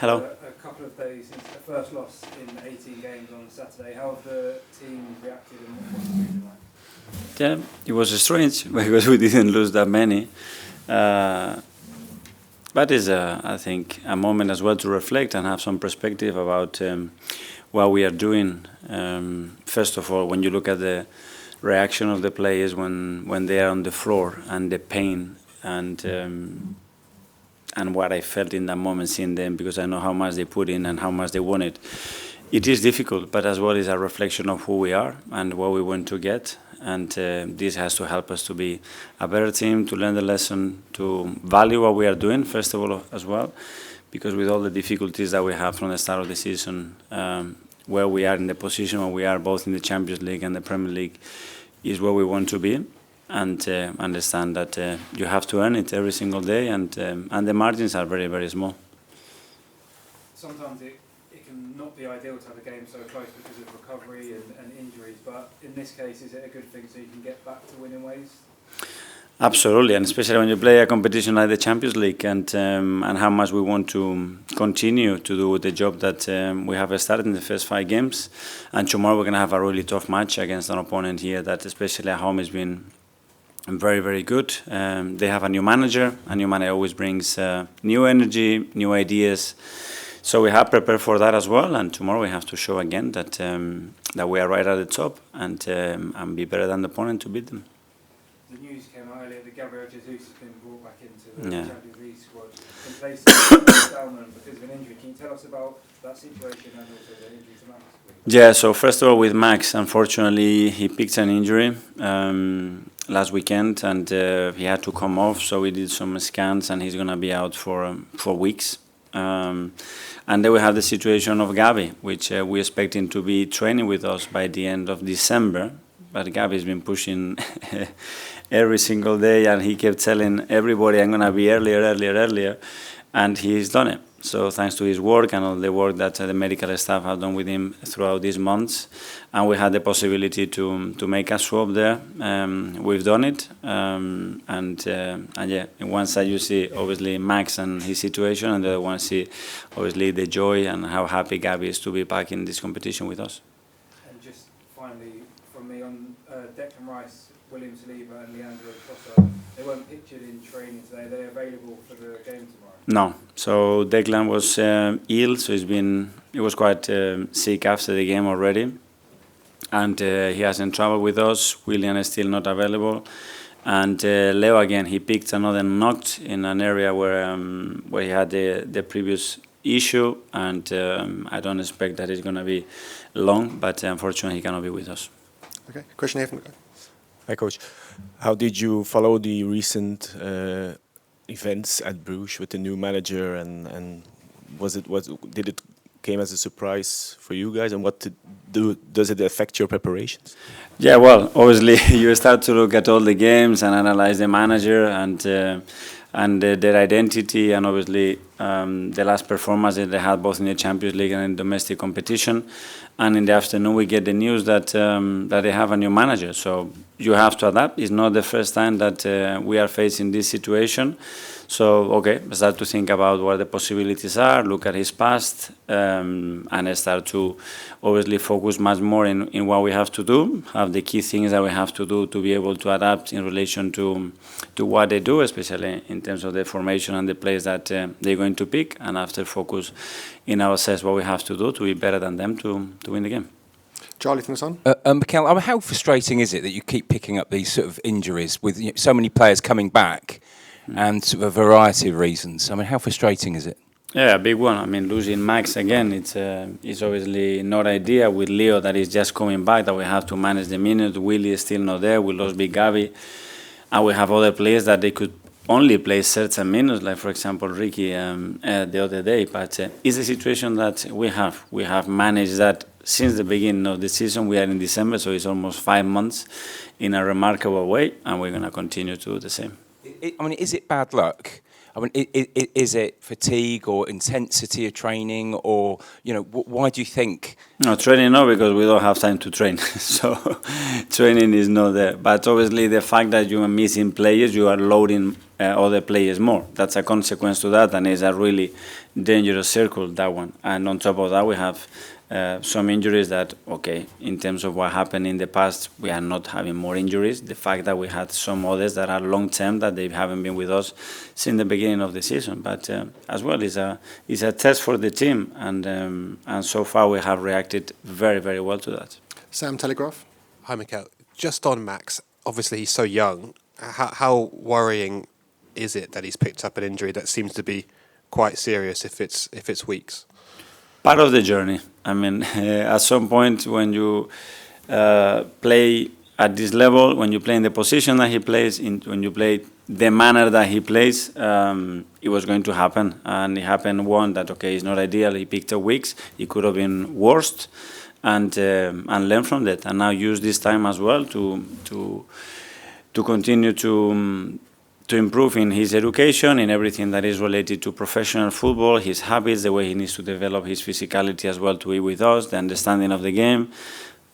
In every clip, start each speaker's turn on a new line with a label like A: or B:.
A: Hello.
B: A couple of days since the first loss in 18 games on Saturday. How have the team reacted and what's the feeling like?
A: Yeah, it was strange because we didn't lose that many. But it's, I think, a moment as well to reflect and have some perspective about what we are doing. First of all, when you look at the reaction of the players when they are on the floor and the pain and what I felt in that moment seeing them, because I know how much they put in and how much they wanted. It is difficult, but as well is a reflection of who we are and what we want to get. And this has to help us to be a better team, to learn the lesson, to value what we are doing, first of all, as well. Because with all the difficulties that we have from the start of the season, where we are in the position where we are both in the Champions League and the Premier League is where we want to be. And understand that you have to earn it every single day, and the margins are very, very small.
B: Sometimes it can not be ideal to have a game so close because of recovery and injuries, but in this case, is it a good thing so you can get back to winning ways?
A: Absolutely, and especially when you play a competition like the Champions League, and how much we want to continue to do the job that we have started in the first 5 games. And tomorrow we're going to have a really tough match against an opponent here that, especially at home, has been very, very good. They have a new manager. A new manager always brings new energy, new ideas. So we have prepared for that as well. And tomorrow we have to show again that that we are right at the top and be better than the opponent to beat them.
B: The news came out earlier that Gabriel Jesus has been brought back into the Champions League squad in place of Salmon because of an injury. Can you tell us about that situation and also the injury to Max?
A: Yeah, so first of all with Max, unfortunately he picked an injury last weekend and he had to come off, so we did some scans and he's going to be out for weeks. And then we have the situation of Gabi, which we expect him to be training with us by the end of December. But Gabi's been pushing every single day and he kept telling everybody, I'm going to be earlier, and he's done it. So thanks to his work and all the work that the medical staff have done with him throughout these months, and we had the possibility to make a swap there. We've done it, and yeah, in one side you see obviously Max and his situation, and the other one see obviously the joy and how happy Gabi is to be back in this competition with us.
B: And just finally from me on Declan Rice, William Saliba and Leah Williamson, they weren't pictured in training today. Are they available for the game tomorrow?
A: No. So Declan was ill, so he was quite sick after the game already, and he hasn't traveled with us. William is still not available, and Leo again, he picked another knock in an area where he had the previous issue, and I don't expect that it's going to be long, but unfortunately he cannot be with us.
C: Okay, question here from the guy.
D: Hi, Coach. How did you follow the recent events at Bruges with the new manager, and did it came as a surprise for you guys, and does it affect your preparations?
A: Yeah, well, obviously you start to look at all the games and analyze the manager and their identity, and obviously the last performance that they had both in the Champions League and in domestic competition. And in the afternoon we get the news that that they have a new manager. So you have to adapt. It's not the first time that we are facing this situation. So okay, start to think about what the possibilities are, look at his past, and start to obviously focus much more in what we have to do, have the key things that we have to do to be able to adapt in relation to what they do, especially in terms of the formation and the players that they're going to pick, and after focus in ourselves what we have to do to be better than them to win the game.
C: Charlie from the Sun.
E: Mikel, how frustrating is it that you keep picking up these sort of injuries with so many players coming back and sort of a variety of reasons? I mean, how frustrating is it?
A: Yeah, a big one. I mean, losing Max again, it's obviously not ideal with Leo that is just coming back, that we have to manage the minutes. Willie is still not there. We lost Big Gabi. And we have other players that they could only play certain minutes, like, for example, Ricky the other day. But it's a situation that we have. We have managed that since the beginning of the season. We are in December, so it's almost 5 months in a remarkable way, and we're going to continue to do the same.
E: I mean, is it bad luck? I mean, is it fatigue or intensity of training, or why do you think?
A: No, training no, because we don't have time to train. So training is not there. But obviously the fact that you are missing players, you are loading other players more. That's a consequence to that, and it's a really dangerous circle, that one. And on top of that, we have some injuries that, okay, in terms of what happened in the past, we are not having more injuries. The fact that we had some others that are long-term, that they haven't been with us since the beginning of the season. But as well, it's a test for the team, and so far we have reacted very, very well to that.
C: Sam, Telegraph.
F: Hi, Mikel. Just on Max, obviously he's so young. How worrying is it that he's picked up an injury that seems to be quite serious if it's weeks?
A: Part of the journey. I mean, at some point when you play at this level, when you play in the position that he plays, when you play the manner that he plays, it was going to happen. And it happened one that, okay, it's not ideal. He picked up weeks. It could have been worse, and learn from that. And now use this time as well to continue to improve in his education, in everything that is related to professional football, his habits, the way he needs to develop his physicality as well to be with us, the understanding of the game.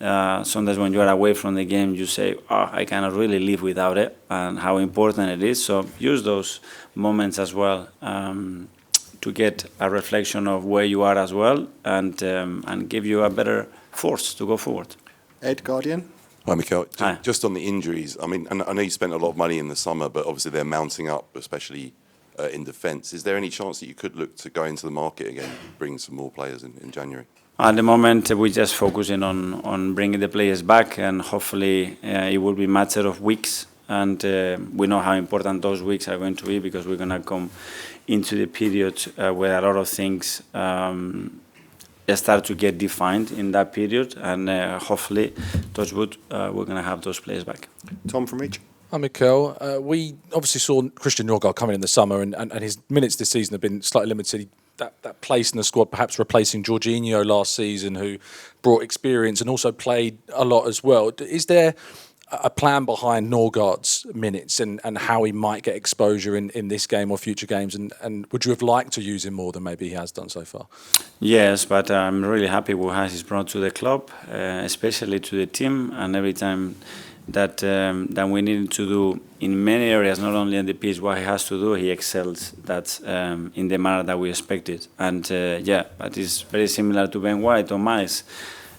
A: Sometimes when you are away from the game, you say, I cannot really live without it, and how important it is. So use those moments as well to get a reflection of where you are as well, and give you a better force to go forward.
C: Ed, Guardian.
G: Hi, Mikel.
A: Hi.
G: Just on the injuries, I mean, and I know you spent a lot of money in the summer, but obviously they're mounting up, especially in defence. Is there any chance that you could look to go into the market again, bring some more players in January?
A: At the moment, we're just focusing on bringing the players back, and hopefully it will be a matter of weeks. And we know how important those weeks are going to be, because we're going to come into the period where a lot of things start to get defined in that period, and hopefully, touch wood, we're going to have those players back.
C: Tom from Reach.
H: Hi, Mikel. We obviously saw Christian Norgard coming in the summer, and his minutes this season have been slightly limited. That place in the squad, perhaps replacing Jorginho last season, who brought experience and also played a lot as well. Is there a plan behind Norgard's minutes and how he might get exposure in this game or future games? And would you have liked to use him more than maybe he has done so far?
A: Yes, but I'm really happy what he's brought to the club, especially to the team, and every time that we needed to do in many areas, not only on the pitch, what he has to do, he excels that in the manner that we expected. And but it's very similar to Ben White or Miles.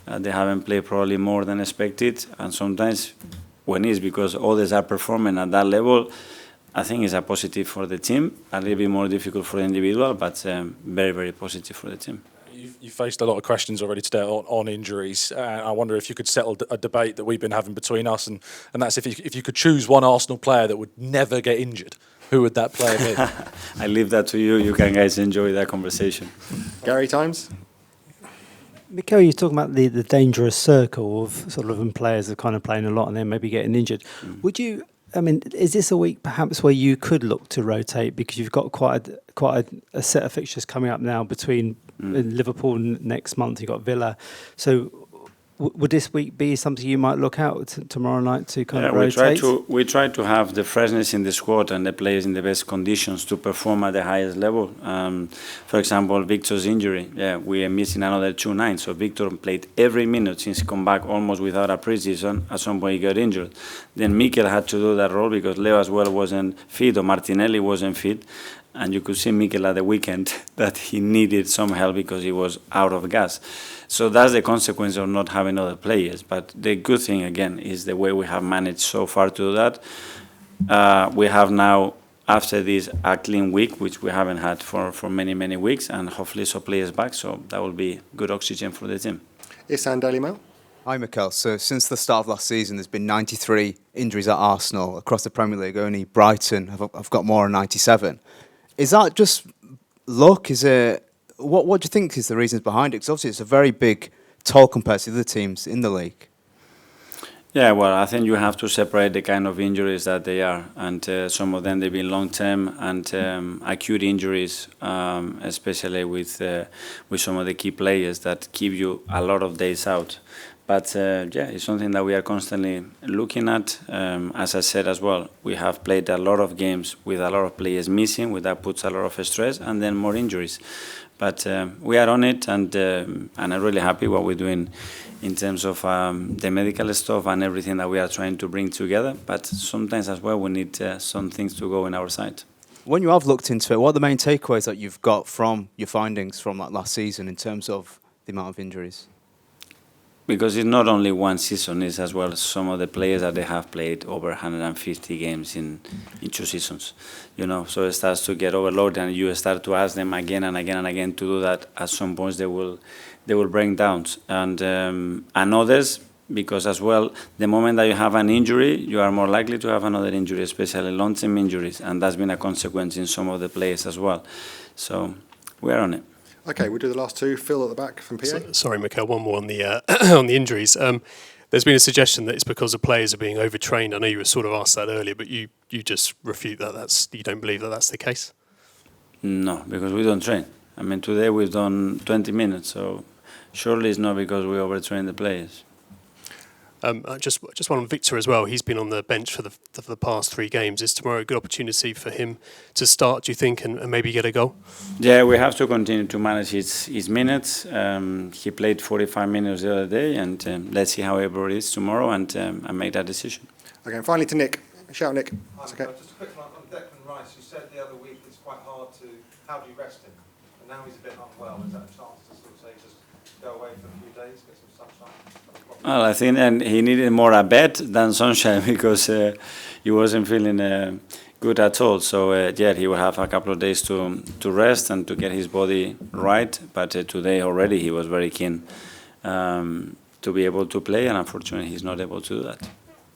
A: They haven't played probably more than expected, and sometimes when it's because others are performing at that level, I think it's a positive for the team, a little bit more difficult for the individual, but very, very positive for the team.
H: You faced a lot of questions already today on injuries. I wonder if you could settle a debate that we've been having between us, and that's if you could choose one Arsenal player that would never get injured, who would that player be?
A: I leave that to you. You can guys enjoy that conversation.
C: Gary Times.
I: Mikel, you're talking about the dangerous circle of sort of players are kind of playing a lot and then maybe getting injured. Would you? I mean, is this a week perhaps where you could look to rotate, because you've got quite a set of fixtures coming up now between Liverpool next month? You've got Villa, so would this week be something you might look out tomorrow night to kind of rotate?
A: We try to have the freshness in the squad and the players in the best conditions to perform at the highest level. For example, Victor's injury, we are missing another 2 nights. So Victor played every minute since he come back, almost without a pre-season. At some point he got injured. Then Mikel had to do that role because Leo as well wasn't fit, or Martinelli wasn't fit. And you could see Mikel at the weekend that he needed some help because he was out of gas. So that's the consequence of not having other players. But the good thing, again, is the way we have managed so far to do that. We have now, after this, a clean week, which we haven't had for many, many weeks, and hopefully some players back. So that will be good oxygen for the team.
C: Isan, Daily Mail.
J: Hi, Mikel. So since the start of last season, there's been 93 injuries at Arsenal. Across the Premier League, only Brighton have got more than 97. Is that just luck? Is it what do you think is the reasons behind it? Because obviously it's a very big toll compared to the teams in the league.
A: Yeah, well, I think you have to separate the kind of injuries that they are, and some of them they've been long-term and acute injuries, especially with some of the key players that keep you a lot of days out. But it's something that we are constantly looking at. As I said as well, we have played a lot of games with a lot of players missing, that puts a lot of stress, and then more injuries. But we are on it, and I'm really happy what we're doing in terms of the medical stuff and everything that we are trying to bring together. But sometimes as well, we need some things to go in our side.
J: When you have looked into it, what are the main takeaways that you've got from your findings from that last season in terms of the amount of injuries?
A: Because it's not only one season, it's as well some of the players that they have played over 150 games in 2 seasons, so it starts to get overloaded, and you start to ask them again and again and again to do that. At some points they will break down, and others, because as well the moment that you have an injury, you are more likely to have another injury, especially long-term injuries, and that's been a consequence in some of the players as well. So we are on it.
C: Okay, we'll do the last two. Phil at the back from PA.
K: Sorry, Mikel, one more on the on the injuries. There's been a suggestion that it's because the players are being overtrained. I know you were sort of asked that earlier, but you just refute that. You don't believe that that's the case?
A: No, because we don't train. I mean, today we've done 20 minutes, so surely it's not because we overtrain the players.
K: Just one on Victor as well. He's been on the bench for the past 3 games. Is tomorrow a good opportunity for him to start, do you think, and maybe get a goal?
A: Yeah, we have to continue to manage his minutes. He played 45 minutes the other day, and let's see how it is tomorrow and make that decision.
C: Okay, and finally to Nick. Shout, Nick. That's okay.
L: Just a quick one on Declan Rice. You said the other week it's quite hard to, how do you rest him? And now he's a bit unwell. Is that a chance to sort of say just go away for a few days, get some sunshine?
A: Well, I think and he needed more a bed than sunshine because he wasn't feeling good at all. So he will have a couple of days to rest and to get his body right. But today already he was very keen to be able to play, and unfortunately he's not able to do that.